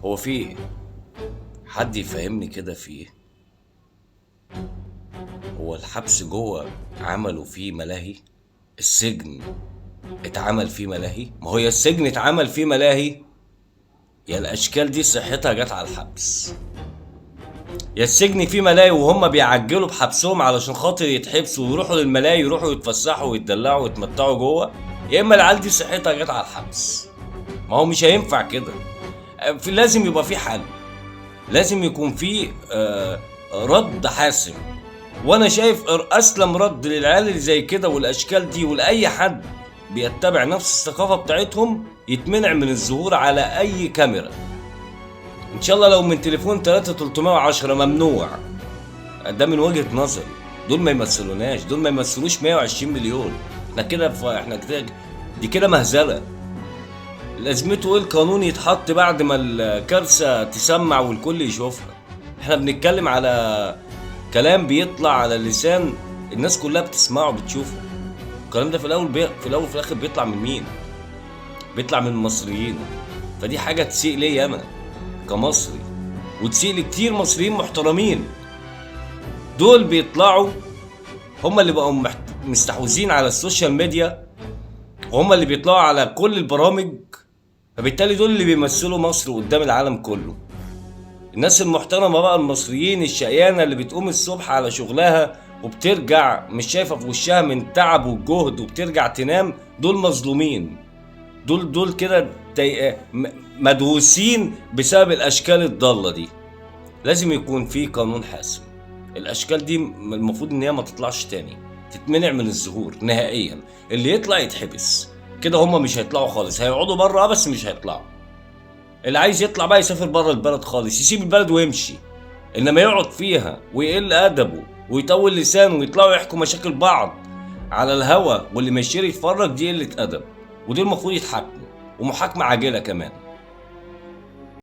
هو في ايه؟ حد يفهمني كده في ايه؟ هو الحبس جوه عملوا فيه ملاهي؟ السجن اتعمل فيه ملاهي؟ ما هو يا السجن اتعمل فيه ملاهي يا الاشكال دي صحتها جت على الحبس. يا السجن فيه ملاهي وهم بيعجلوا بحبسهم علشان خاطر يتحبسوا ويروحوا للملاهي، يروحوا يتفسحوا ويتدلعوا ويتمتعوا جوه، يا اما العيال دي صحتها جت على الحبس. ما هو مش هينفع كده. لازم يبقى في حل، لازم يكون في رد حاسم. وانا شايف اسلم رد للعيال اللي زي كده والاشكال دي ولاي حد بيتبع نفس الثقافه بتاعتهم يتمنع من الظهور على اي كاميرا. ان شاء الله لو من تليفون 3310 ممنوع. ده من وجهه نظري. دول ما يمثلوناش، دول ما يمثلوش 120 مليون. احنا كده دي كده مهزله. لازمته ايه القانون يتحط بعد ما الكارثه تسمع والكل يشوفها؟ احنا بنتكلم على كلام بيطلع على اللسان، الناس كلها بتسمعه بتشوفه. الكلام ده في الاول وفي الاخر بيطلع من مين؟ بيطلع من المصريين. فدي حاجه تسيء ليا انا كمصري، وتسيء لكتير مصريين محترمين. دول بيطلعوا هم اللي بقوا مستحوذين على السوشيال ميديا، وهم اللي بيطلعوا على كل البرامج، فبالتالي دول اللي بيمثلوا مصر قدام العالم كله. الناس المحترمة بقى المصريين الشقيانة اللي بتقوم الصبح على شغلها وبترجع مش شايفة في وشها من تعب والجهد وبترجع تنام، دول مظلومين. دول كده مدوسين بسبب الأشكال الضالة دي. لازم يكون في قانون حاسم. الأشكال دي المفروض إن هي ما تطلعش تاني، تتمنع من الظهور نهائيا. اللي يطلع يتحبس كده. هما مش هيطلعوا خالص، هيقعدوا بره بس مش هيطلعوا. اللي عايز يطلع بقى يسافر بره البلد خالص، يسيب البلد ويمشي. انما يقعد فيها ويقل ادبه ويطول لسانه ويطلعوا يحكوا مشاكل بعض على الهوا واللي ماشي يتفرج، دي قله ادب. ودي المفروض يتحاكموا، ومحاكمه عاجله كمان.